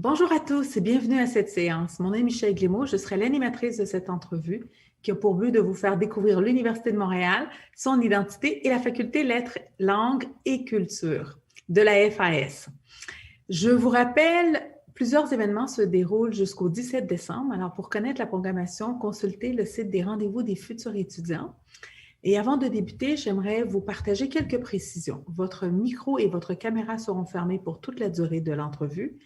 Bonjour à tous et bienvenue à cette séance. Mon nom est Michèle Glémaud, je serai l'animatrice de cette entrevue qui a pour but de vous faire découvrir l'Université de Montréal, son identité et la faculté Lettres, Langues et Culture de la FAS. Je vous rappelle, plusieurs événements se déroulent jusqu'au 17 décembre. Alors, pour connaître la programmation, consultez le site des rendez-vous des futurs étudiants. Et avant de débuter, j'aimerais vous partager quelques précisions. Votre micro et votre caméra seront fermés pour toute la durée de l'entrevue.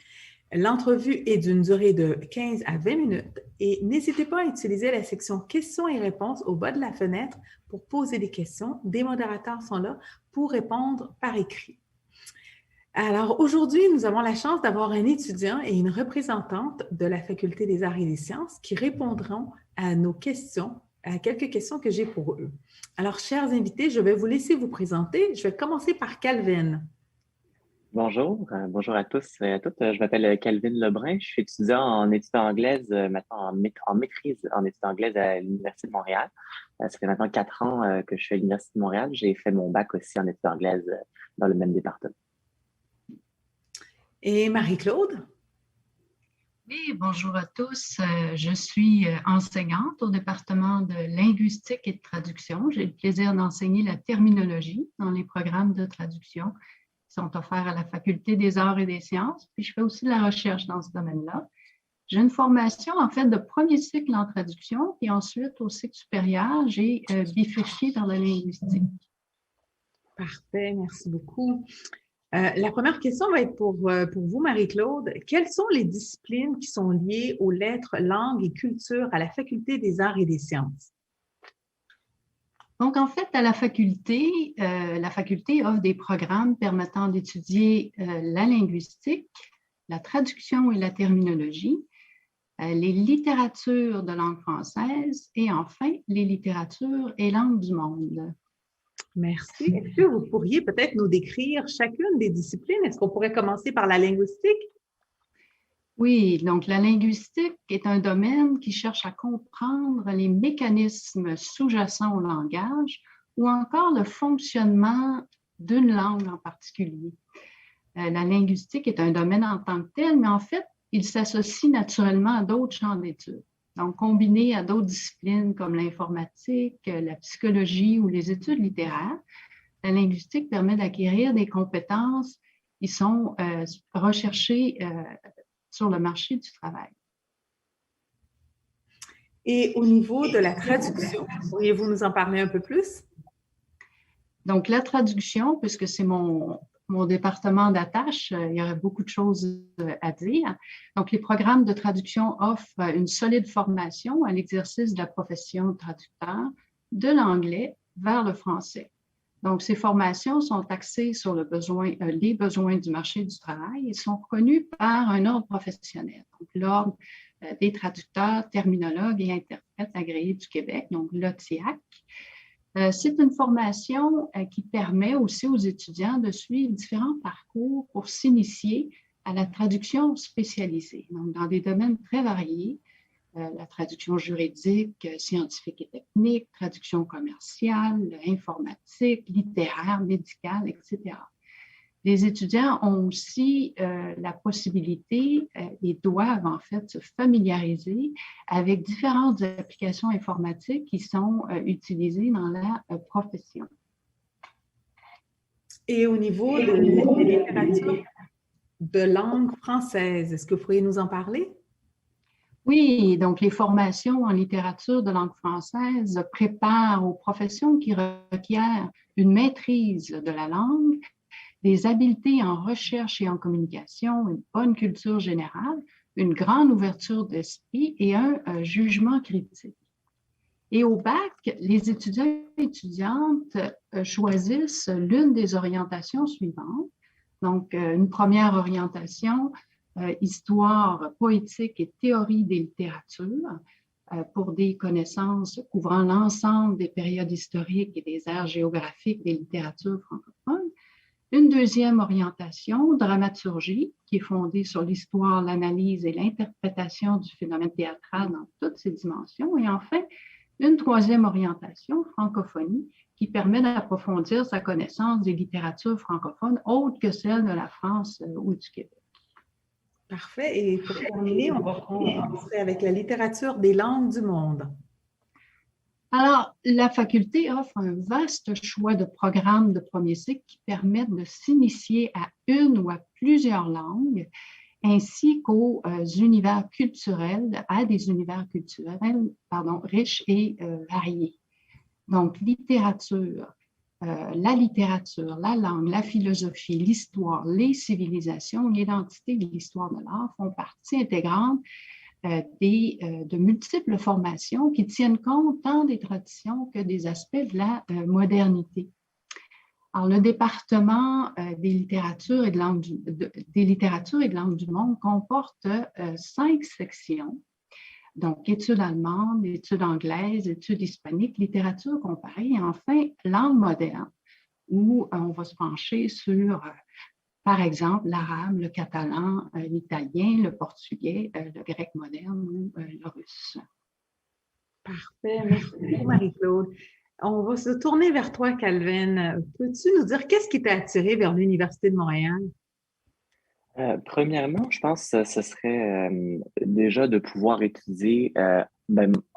L'entrevue est d'une durée de 15 à 20 minutes et n'hésitez pas à utiliser la section questions et réponses au bas de la fenêtre pour poser des questions. Des modérateurs sont là pour répondre par écrit. Alors, aujourd'hui, nous avons la chance d'avoir un étudiant et une représentante de la Faculté des Arts et des Sciences qui répondront à nos questions, à quelques questions que j'ai pour eux. Alors, chers invités, je vais vous laisser vous présenter. Je vais commencer par Calvin. Bonjour à tous et à toutes. Je m'appelle Calvin Lebrun. Je suis étudiant en études anglaises, maintenant en maîtrise en études anglaises à l'Université de Montréal. Ça fait maintenant 4 ans que je suis à l'Université de Montréal. J'ai fait mon bac aussi en études anglaises dans le même département. Et Marie-Claude? Oui, bonjour à tous. Je suis enseignante au département de linguistique et de traduction. J'ai le plaisir d'enseigner la terminologie dans les programmes de traduction qui sont offerts à la Faculté des Arts et des Sciences. Puis je fais aussi de la recherche dans ce domaine-là. J'ai une formation en fait de premier cycle en traduction, puis ensuite au cycle supérieur, j'ai bifurqué dans la linguistique. Parfait, merci beaucoup. La première question va être pour vous, Marie-Claude. Quelles sont les disciplines qui sont liées aux lettres, langues et culture à la Faculté des Arts et des Sciences? Donc, en fait, à la faculté offre des programmes permettant d'étudier la linguistique, la traduction et la terminologie, les littératures de langue française et enfin, les littératures et langues du monde. Merci. Est-ce que vous pourriez peut-être nous décrire chacune des disciplines? Est-ce qu'on pourrait commencer par la linguistique? Oui, donc la linguistique est un domaine qui cherche à comprendre les mécanismes sous-jacents au langage ou encore le fonctionnement d'une langue en particulier. La linguistique est un domaine en tant que tel, mais en fait, il s'associe naturellement à d'autres champs d'études. Donc, combiné à d'autres disciplines comme l'informatique, la psychologie ou les études littéraires, la linguistique permet d'acquérir des compétences qui sont recherchées sur le marché du travail. Et au niveau de la traduction, pourriez-vous nous en parler un peu plus? Donc, la traduction, puisque c'est mon département d'attache, il y aurait beaucoup de choses à dire. Donc, les programmes de traduction offrent une solide formation à l'exercice de la profession de traducteur de l'anglais vers le français. Donc, ces formations sont axées sur les besoins du marché du travail et sont reconnues par un ordre professionnel. Donc, l'Ordre des traducteurs, terminologues et interprètes agréés du Québec, donc l'OTIAC. C'est une formation qui permet aussi aux étudiants de suivre différents parcours pour s'initier à la traduction spécialisée, donc dans des domaines très variés. La traduction juridique, scientifique et technique, traduction commerciale, informatique, littéraire, médicale, etc. Les étudiants ont aussi la possibilité et doivent en fait se familiariser avec différentes applications informatiques qui sont utilisées dans la profession. Et au niveau de la littérature de langue française, est-ce que vous pourriez nous en parler? Oui, donc les formations en littérature de langue française préparent aux professions qui requièrent une maîtrise de la langue, des habiletés en recherche et en communication, une bonne culture générale, une grande ouverture d'esprit et un jugement critique. Et au bac, les étudiants et étudiantes choisissent l'une des orientations suivantes. Donc, une première orientation, histoire, poétique et théorie des littératures pour des connaissances couvrant l'ensemble des périodes historiques et des aires géographiques des littératures francophones. Une deuxième orientation, dramaturgie, qui est fondée sur l'histoire, l'analyse et l'interprétation du phénomène théâtral dans toutes ses dimensions. Et enfin, une troisième orientation, francophonie, qui permet d'approfondir sa connaissance des littératures francophones autres que celles de la France ou du Québec. Parfait. Et pour terminer, on va commencer avec la littérature des langues du monde. Alors, la faculté offre un vaste choix de programmes de premier cycle qui permettent de s'initier à une ou à plusieurs langues, ainsi qu'aux univers culturels, à des univers culturels, riches et variés. Donc, la langue, la philosophie, l'histoire, les civilisations, l'identité et l'histoire de l'art font partie intégrante de multiples formations qui tiennent compte tant des traditions que des aspects de la modernité. Alors, le département des littératures et de langues du monde comporte 5 sections. Donc, études allemandes, études anglaises, études hispaniques, littérature comparée et enfin, langue moderne, où on va se pencher sur par exemple, l'arabe, le catalan, l'italien, le portugais, le grec moderne ou le russe. Parfait. Merci beaucoup, Marie-Claude. On va se tourner vers toi, Calvin. Peux-tu nous dire qu'est-ce qui t'a attiré vers l'Université de Montréal? Premièrement, je pense que ce serait déjà de pouvoir étudier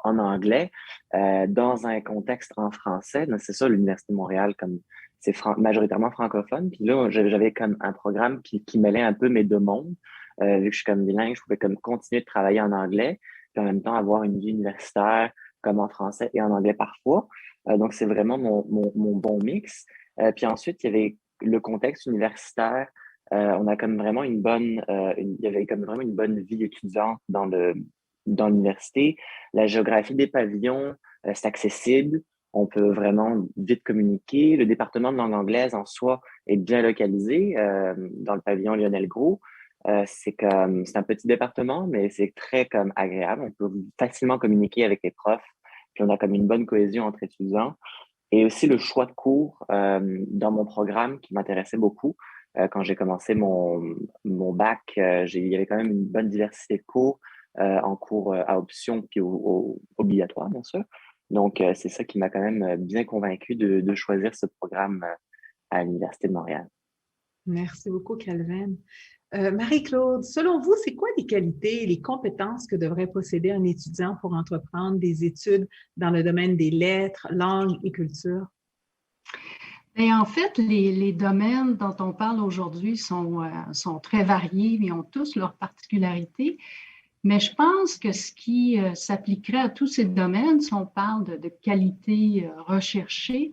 en anglais dans un contexte en français. Donc, c'est ça, l'Université de Montréal, comme c'est majoritairement francophone. Puis là, j'avais comme un programme qui mêlait un peu mes deux mondes. Vu que je suis comme bilingue, je pouvais comme continuer de travailler en anglais, puis en même temps avoir une vie universitaire comme en français et en anglais parfois. Donc, c'est vraiment mon bon mix. Puis ensuite, il y avait le contexte universitaire. On a comme vraiment il y avait comme vraiment une bonne vie étudiante dans l'université. La géographie des pavillons, c'est accessible. On peut vraiment vite communiquer. Le département de langue anglaise en soi est bien localisé dans le pavillon Lionel Groulx. C'est un petit département, mais c'est très comme agréable. On peut facilement communiquer avec les profs. Puis on a comme une bonne cohésion entre étudiants. Et aussi le choix de cours dans mon programme qui m'intéressait beaucoup. Quand j'ai commencé mon bac, il y avait quand même une bonne diversité de cours en cours à option puis obligatoire, bien sûr. Donc, c'est ça qui m'a quand même bien convaincu de choisir ce programme à l'Université de Montréal. Merci beaucoup, Calvin. Marie-Claude, selon vous, c'est quoi les qualités et les compétences que devrait posséder un étudiant pour entreprendre des études dans le domaine des lettres, langues et culture? Et en fait, les domaines dont on parle aujourd'hui sont très variés, mais ont tous leurs particularités. Mais je pense que ce qui s'appliquerait à tous ces domaines, si on parle de qualité recherchée,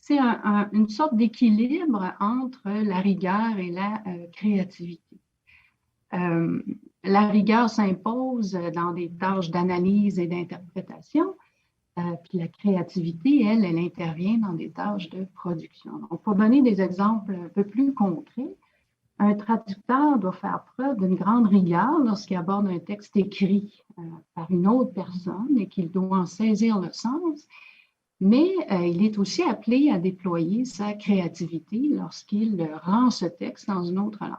c'est une sorte d'équilibre entre la rigueur et la créativité. La rigueur s'impose dans des tâches d'analyse et d'interprétation, puis la créativité, elle intervient dans des tâches de production. Donc, pour donner des exemples un peu plus concrets, un traducteur doit faire preuve d'une grande rigueur lorsqu'il aborde un texte écrit par une autre personne et qu'il doit en saisir le sens, mais il est aussi appelé à déployer sa créativité lorsqu'il rend ce texte dans une autre langue.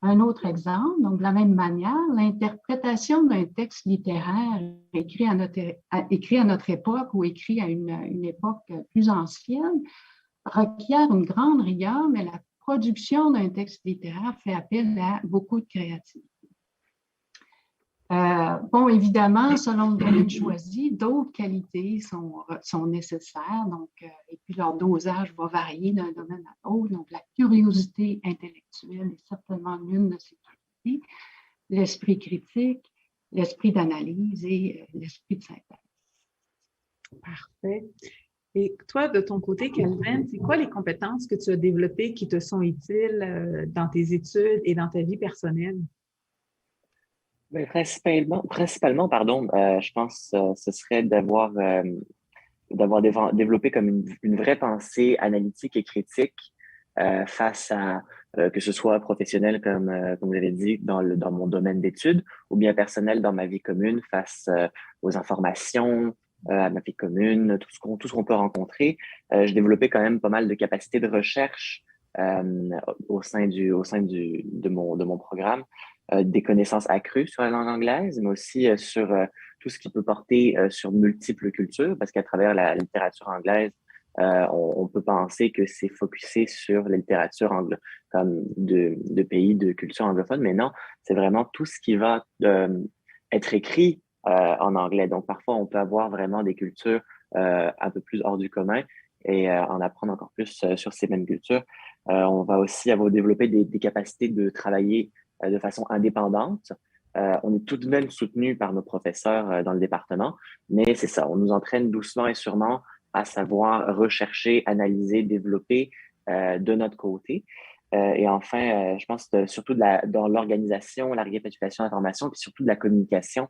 Un autre exemple, donc de la même manière, l'interprétation d'un texte littéraire écrit à notre époque ou écrit à une époque plus ancienne requiert une grande rigueur, mais la production d'un texte littéraire fait appel à beaucoup de créativité. Évidemment, selon le domaine choisi, d'autres qualités sont nécessaires, donc, et puis leur dosage va varier d'un domaine à l'autre. Donc, la curiosité intellectuelle est certainement l'une de ces qualités, l'esprit critique, l'esprit d'analyse et l'esprit de synthèse. Parfait. Et toi, de ton côté, Calvin, c'est quoi les compétences que tu as développées qui te sont utiles dans tes études et dans ta vie personnelle? Mais principalement, je pense ce serait d'avoir développé comme une vraie pensée analytique et critique face à que ce soit professionnel comme vous l'avez dit dans mon domaine d'études ou bien personnel dans ma vie commune face aux informations, à ma vie commune, tout ce qu'on peut rencontrer. J'ai développé quand même pas mal de capacités de recherche au sein de mon programme. Des connaissances accrues sur la langue anglaise, mais aussi sur tout ce qui peut porter sur multiples cultures, parce qu'à travers la littérature anglaise, On peut penser que c'est focusé sur la littérature comme de pays de culture anglophone, mais non, c'est vraiment tout ce qui va être écrit en anglais. Donc, parfois, on peut avoir vraiment des cultures un peu plus hors du commun et en apprendre encore plus sur ces mêmes cultures. On va aussi avoir développé des capacités de travailler de façon indépendante. On est tout de même soutenu par nos professeurs dans le département, mais c'est ça, on nous entraîne doucement et sûrement à savoir rechercher, analyser, développer de notre côté. Et enfin, je pense surtout dans l'organisation, la récapitulation d'informations, puis surtout de la communication.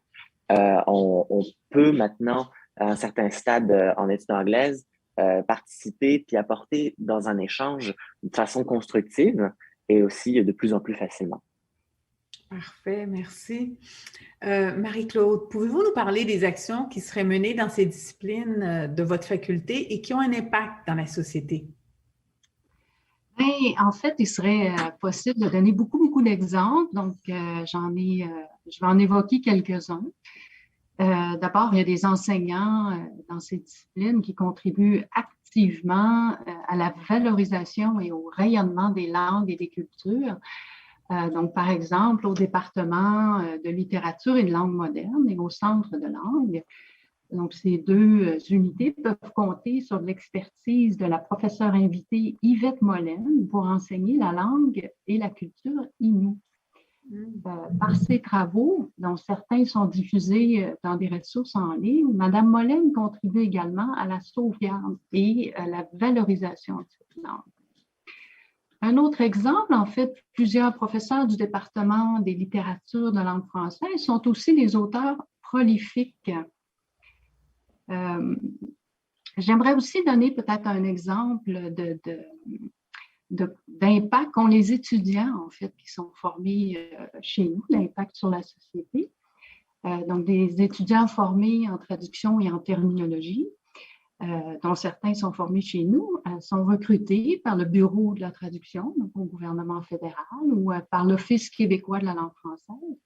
On peut maintenant, à un certain stade en études anglaises, participer puis apporter dans un échange de façon constructive et aussi de plus en plus facilement. Parfait, merci. Marie-Claude, pouvez-vous nous parler des actions qui seraient menées dans ces disciplines de votre faculté et qui ont un impact dans la société? Bien, en fait, il serait possible de donner beaucoup d'exemples. Donc, je vais en évoquer quelques-uns. D'abord, il y a des enseignants dans ces disciplines qui contribuent activement à la valorisation et au rayonnement des langues et des cultures. Donc, par exemple, au département de littérature et de langue moderne et au centre de langue. Donc, ces deux unités peuvent compter sur l'expertise de la professeure invitée Yvette Mollen pour enseigner la langue et la culture Innu. Par ses travaux, dont certains sont diffusés dans des ressources en ligne, Mme Mollen contribue également à la sauvegarde et à la valorisation de cette langue. Un autre exemple, en fait, plusieurs professeurs du département des littératures de langue française sont aussi des auteurs prolifiques. J'aimerais aussi donner peut-être un exemple d'impact qu'ont les étudiants, en fait, qui sont formés chez nous, l'impact sur la société. Donc, des étudiants formés en traduction et en terminologie, dont certains sont formés chez nous, sont recrutés par le Bureau de la traduction, donc au gouvernement fédéral, ou par l'Office québécois de la langue française,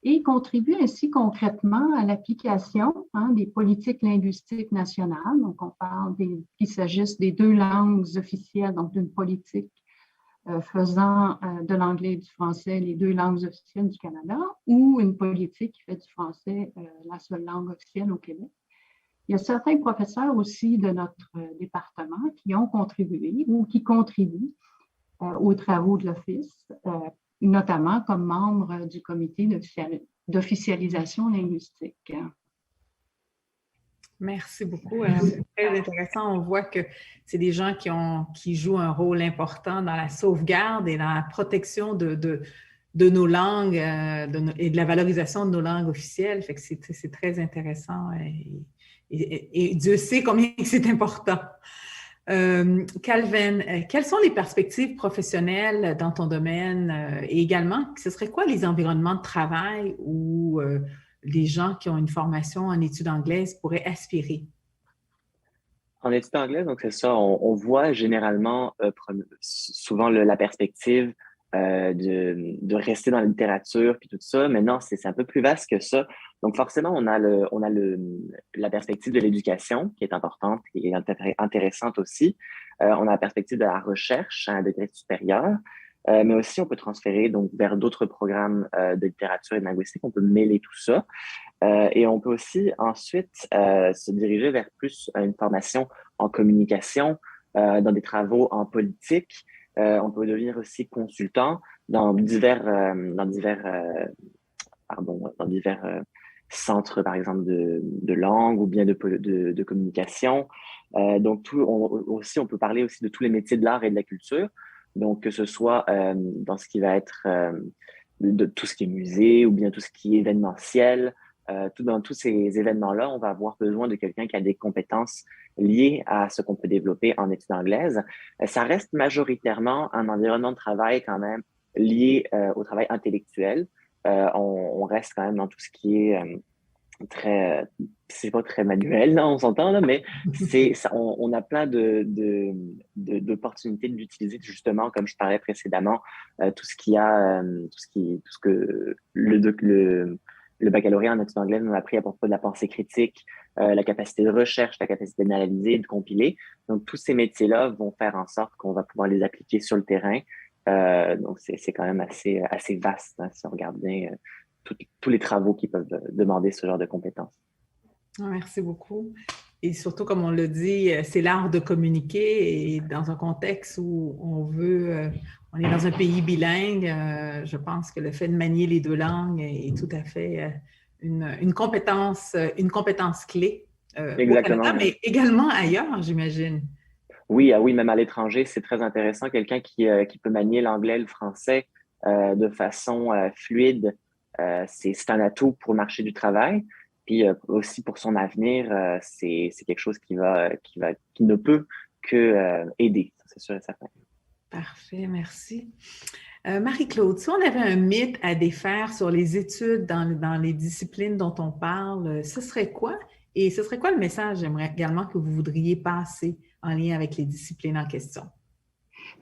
et contribuent ainsi concrètement à l'application des politiques linguistiques nationales. Donc, on parle qu'il s'agisse des deux langues officielles, donc d'une politique faisant de l'anglais et du français les deux langues officielles du Canada, ou une politique qui fait du français la seule langue officielle au Québec. Il y a certains professeurs aussi de notre département qui ont contribué ou qui contribuent aux travaux de l'Office, notamment comme membres du comité d'officialisation linguistique. Merci beaucoup. C'est très intéressant. On voit que c'est des gens qui jouent un rôle important dans la sauvegarde et dans la protection de nos langues et de la valorisation de nos langues officielles. Fait que c'est très intéressant et Dieu sait combien c'est important. Calvin, quelles sont les perspectives professionnelles dans ton domaine et également, ce serait quoi les environnements de travail où les gens qui ont une formation en études anglaises pourraient aspirer? En études anglaises, donc c'est ça, on voit généralement souvent la perspective de rester dans la littérature puis tout ça, mais non, c'est un peu plus vaste que ça. Donc forcément, on a la perspective de l'éducation qui est importante et intéressante aussi. On a la perspective de la recherche à un degré supérieur, mais aussi on peut transférer donc vers d'autres programmes de littérature et de linguistique. On peut mêler tout ça. Et on peut aussi ensuite se diriger vers plus une formation en communication, dans des travaux en politique. On peut devenir aussi consultant dans divers centres, par exemple, de langue ou bien de communication. Donc, on peut parler aussi de tous les métiers de l'art et de la culture. Donc, que ce soit dans ce qui va être de tout ce qui est musée ou bien tout ce qui est événementiel. Dans tous ces événements-là, on va avoir besoin de quelqu'un qui a des compétences liées à ce qu'on peut développer en études anglaises. Ça reste majoritairement un environnement de travail quand même lié au travail intellectuel. On reste quand même dans tout ce qui est c'est pas très manuel, là, on s'entend, là, mais on a plein d'opportunités de l'utiliser justement, comme je parlais précédemment, tout ce que Le baccalauréat en études anglaises m'a appris à propos de la pensée critique, la capacité de recherche, la capacité d'analyser, de compiler. Donc, tous ces métiers-là vont faire en sorte qu'on va pouvoir les appliquer sur le terrain. Donc, c'est quand même assez vaste, hein, si on regarde bien tous les travaux qui peuvent demander ce genre de compétences. Merci beaucoup. Et surtout, comme on le dit, c'est l'art de communiquer et dans un contexte où on est dans un pays bilingue, je pense que le fait de manier les deux langues est tout à fait une compétence clé au Canada, mais également ailleurs, j'imagine. Oui, oui, même à l'étranger, c'est très intéressant. Quelqu'un qui peut manier l'anglais, le français de façon fluide, c'est un atout pour le marché du travail. Puis aussi pour son avenir, c'est quelque chose qui ne peut que aider, c'est sûr et certain. Parfait, merci. Marie-Claude, si on avait un mythe à défaire sur les études dans les disciplines dont on parle, ce serait quoi? Et ce serait quoi le message, j'aimerais également que vous voudriez passer en lien avec les disciplines en question?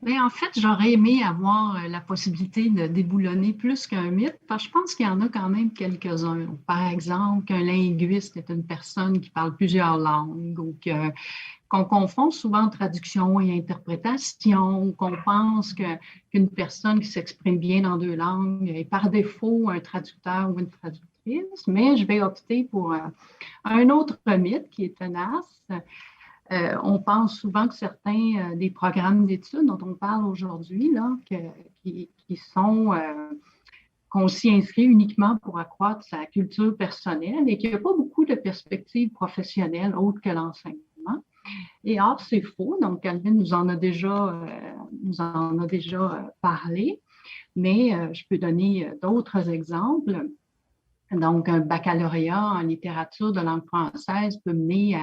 Mais en fait, j'aurais aimé avoir la possibilité de déboulonner plus qu'un mythe, parce que je pense qu'il y en a quand même quelques-uns. Par exemple, qu'un linguiste est une personne qui parle plusieurs langues, ou qu'on confond souvent traduction et interprétation, ou qu'on pense qu'une personne qui s'exprime bien dans deux langues est par défaut un traducteur ou une traductrice. Mais je vais opter pour un autre mythe qui est tenace. On pense souvent que certains des programmes d'études dont on parle aujourd'hui, qu'on s'y inscrit uniquement pour accroître sa culture personnelle et qu'il n'y a pas beaucoup de perspectives professionnelles autres que l'enseignement. Et or, c'est faux. Donc, Calvin nous en a déjà parlé, mais je peux donner d'autres exemples. Donc, un baccalauréat en littérature de langue française peut mener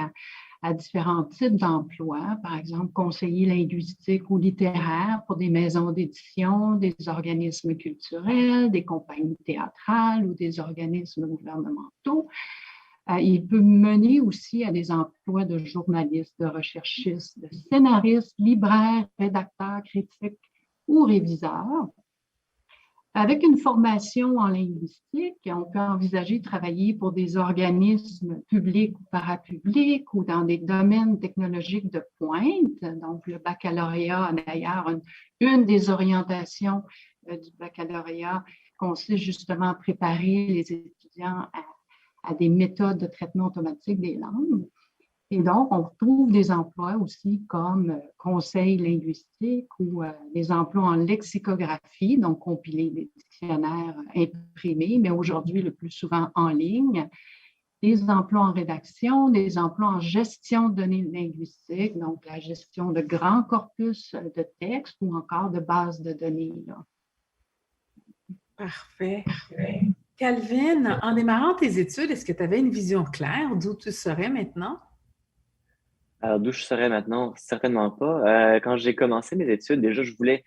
à différents types d'emplois, par exemple conseiller linguistique ou littéraire pour des maisons d'édition, des organismes culturels, des compagnies théâtrales ou des organismes gouvernementaux. Il peut mener aussi à des emplois de journaliste, de recherchiste, de scénariste, libraire, rédacteur, critique ou réviseur. Avec une formation en linguistique, on peut envisager de travailler pour des organismes publics ou parapublics ou dans des domaines technologiques de pointe. Donc, le baccalauréat, d'ailleurs, une des orientations du baccalauréat consiste justement à préparer les étudiants à des méthodes de traitement automatique des langues. Et donc, on retrouve des emplois aussi comme conseil linguistique ou des emplois en lexicographie, donc compiler des dictionnaires imprimés, mais aujourd'hui le plus souvent en ligne, des emplois en rédaction, des emplois en gestion de données linguistiques, donc la gestion de grands corpus de textes ou encore de bases de données. Là. Parfait. Calvin, en démarrant tes études, est-ce que tu avais une vision claire d'où tu serais maintenant? Alors, d'où je serais maintenant? Certainement pas. Quand j'ai commencé mes études, déjà, je voulais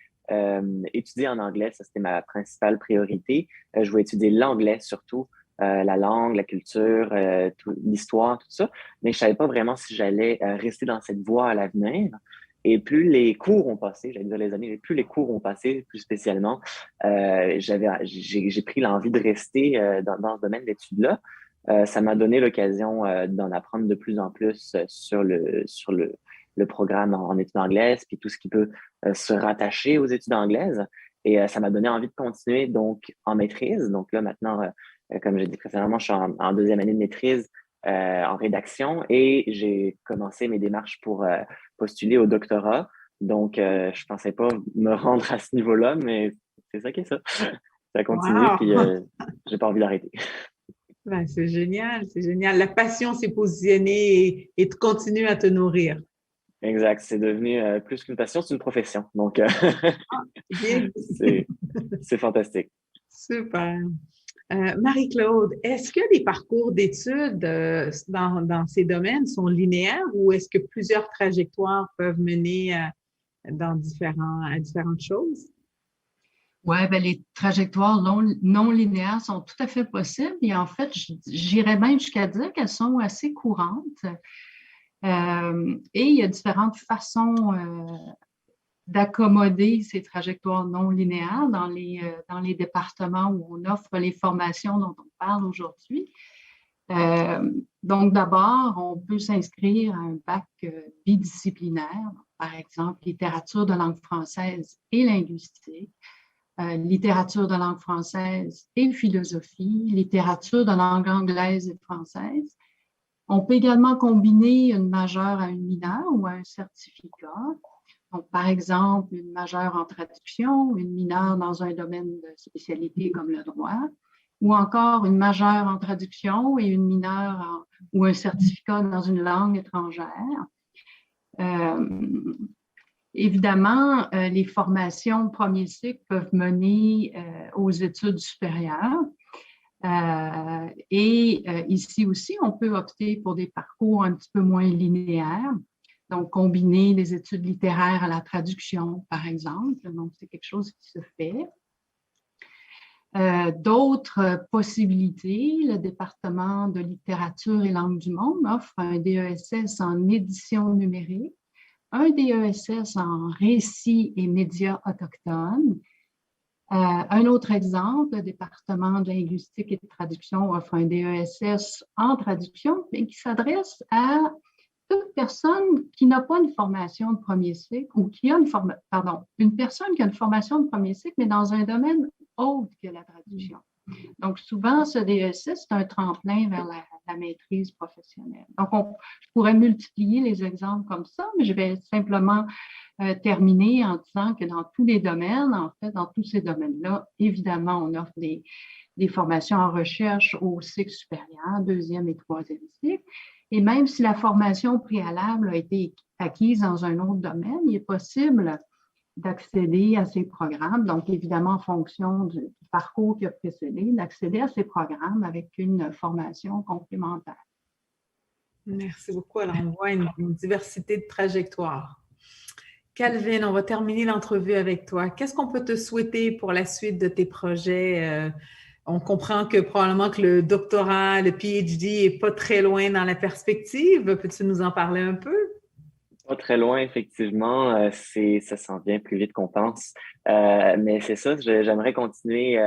étudier en anglais. Ça, c'était ma principale priorité. Je voulais étudier l'anglais surtout, la langue, la culture, l'histoire, tout ça. Mais je savais pas vraiment si j'allais rester dans cette voie à l'avenir. Et plus les cours ont passé, j'allais dire les années, plus les cours ont passé, plus spécialement, j'ai pris l'envie de rester dans ce domaine d'études-là. Ça m'a donné l'occasion d'en apprendre de plus en plus sur le programme en études anglaises, puis tout ce qui peut se rattacher aux études anglaises. Et ça m'a donné envie de continuer donc en maîtrise. Donc là, maintenant, comme j'ai dit précédemment, je suis en deuxième année de maîtrise en rédaction et j'ai commencé mes démarches pour postuler au doctorat. Donc, je pensais pas me rendre à ce niveau-là, mais c'est ça qui est ça. Ça continue, Wow. puis j'ai pas envie d'arrêter. Ben, c'est génial, c'est génial. La passion s'est positionnée et tu continues à te nourrir. Exact, c'est devenu plus qu'une passion, c'est une profession. Donc, c'est fantastique. Super. Marie-Claude, est-ce que les parcours d'études dans ces domaines sont linéaires ou est-ce que plusieurs trajectoires peuvent mener à différentes choses? Oui, ben les trajectoires non linéaires sont tout à fait possibles et en fait, j'irais même jusqu'à dire qu'elles sont assez courantes. Et il y a différentes façons d'accommoder ces trajectoires non linéaires dans les départements où on offre les formations dont on parle aujourd'hui. Donc, d'abord, on peut s'inscrire à un bac bidisciplinaire, par exemple, littérature de langue française et linguistique, littérature de langue française et philosophie, littérature de langue anglaise et française. On peut également combiner une majeure à une mineure ou à un certificat. Donc, par exemple, une majeure en traduction, une mineure dans un domaine de spécialité comme le droit, ou encore une majeure en traduction et une mineure ou un certificat dans une langue étrangère. Évidemment, les formations premier cycle peuvent mener aux études supérieures. Ici aussi, on peut opter pour des parcours un petit peu moins linéaires. Donc, combiner les études littéraires à la traduction, par exemple. Donc, c'est quelque chose qui se fait. D'autres possibilités, le département de littérature et langue du monde offre un DESS en édition numérique, un DESS en récits et médias autochtones. Un autre exemple, le département de linguistique et de traduction offre un DESS en traduction, mais qui s'adresse à toute personne qui n'a pas une formation de premier cycle ou qui a une personne qui a une formation de premier cycle, mais dans un domaine autre que la traduction. Donc, souvent, ce DESS, c'est un tremplin vers la maîtrise professionnelle. Donc, je pourrais multiplier les exemples comme ça, mais je vais simplement terminer en disant que dans tous les domaines, en fait, dans tous ces domaines-là, évidemment, on offre des formations en recherche au cycle supérieur, deuxième et troisième cycle. Et même si la formation préalable a été acquise dans un autre domaine, il est possible d'accéder à ces programmes, donc évidemment en fonction du parcours qui a précédé, d'accéder à ces programmes avec une formation complémentaire. Merci beaucoup. Alors, on voit une diversité de trajectoires. Calvin, on va terminer l'entrevue avec toi. Qu'est-ce qu'on peut te souhaiter pour la suite de tes projets? On comprend que probablement que le doctorat, le PhD n'est pas très loin dans la perspective. Peux-tu nous en parler un peu? Pas très loin, effectivement. Ça s'en vient plus vite qu'on pense. Mais c'est ça, j'aimerais continuer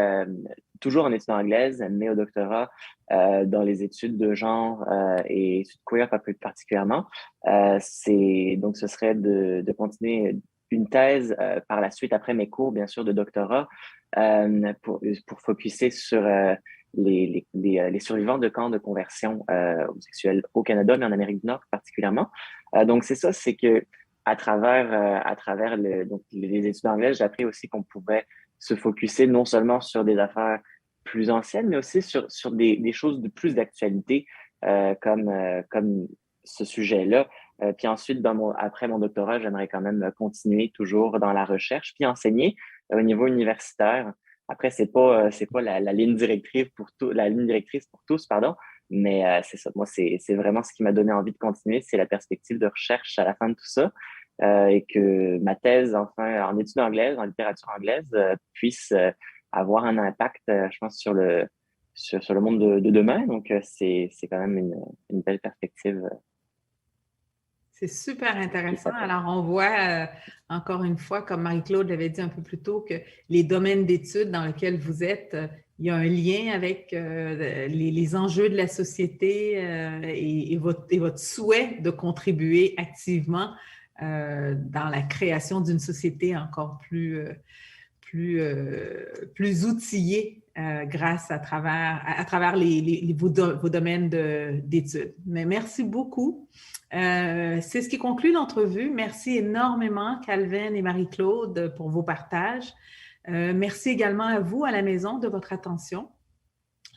toujours en études anglaises, mais au doctorat, dans les études de genre et études queer plus particulièrement. Donc, ce serait de continuer une thèse par la suite, après mes cours, bien sûr, de doctorat, pour focusser sur les survivants de camps de conversion homosexuelle au Canada, mais en Amérique du Nord particulièrement. Donc, c'est ça, c'est que à travers les études anglaises, j'ai appris aussi qu'on pouvait se focusser non seulement sur des affaires plus anciennes, mais aussi sur des choses de plus d'actualité, comme ce sujet-là. Puis ensuite, après mon doctorat, j'aimerais quand même continuer toujours dans la recherche, puis enseigner au niveau universitaire. Après, c'est pas la ligne directrice pour tous, pardon. Mais c'est ça, moi, c'est vraiment ce qui m'a donné envie de continuer, c'est la perspective de recherche à la fin de tout ça, et que ma thèse, enfin, en études anglaises, en littérature anglaise, puisse avoir un impact, je pense, sur le monde de demain. Donc, c'est quand même une belle perspective. C'est super intéressant. Alors, on voit encore une fois, comme Marie-Claude l'avait dit un peu plus tôt, que les domaines d'études dans lesquels vous êtes, il y a un lien avec les enjeux de la société et votre souhait de contribuer activement dans la création d'une société encore plus outillée grâce à travers vos domaines d'études. Mais merci beaucoup. C'est ce qui conclut l'entrevue. Merci énormément, Calvin et Marie-Claude, pour vos partages. Merci également à vous, à la maison, de votre attention.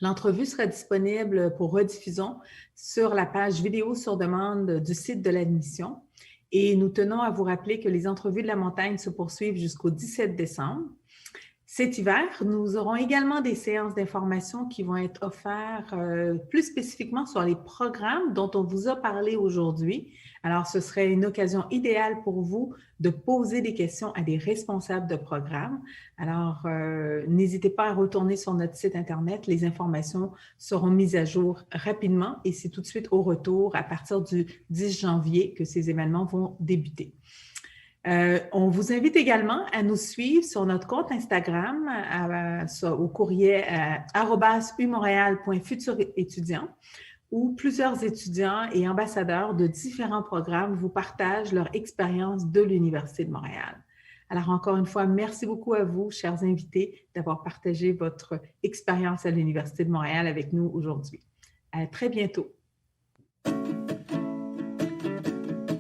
L'entrevue sera disponible pour rediffusion sur la page vidéo sur demande du site de l'admission. Et nous tenons à vous rappeler que les entrevues de la montagne se poursuivent jusqu'au 17 décembre. Cet hiver, nous aurons également des séances d'information qui vont être offertes plus spécifiquement sur les programmes dont on vous a parlé aujourd'hui. Alors, ce serait une occasion idéale pour vous de poser des questions à des responsables de programmes. Alors, n'hésitez pas à retourner sur notre site Internet. Les informations seront mises à jour rapidement et c'est tout de suite au retour à partir du 10 janvier que ces événements vont débuter. On vous invite également à nous suivre sur notre compte Instagram au courrier @umontréal.futurétudiant où plusieurs étudiants et ambassadeurs de différents programmes vous partagent leur expérience de l'Université de Montréal. Alors, encore une fois, merci beaucoup à vous, chers invités, d'avoir partagé votre expérience à l'Université de Montréal avec nous aujourd'hui. À très bientôt.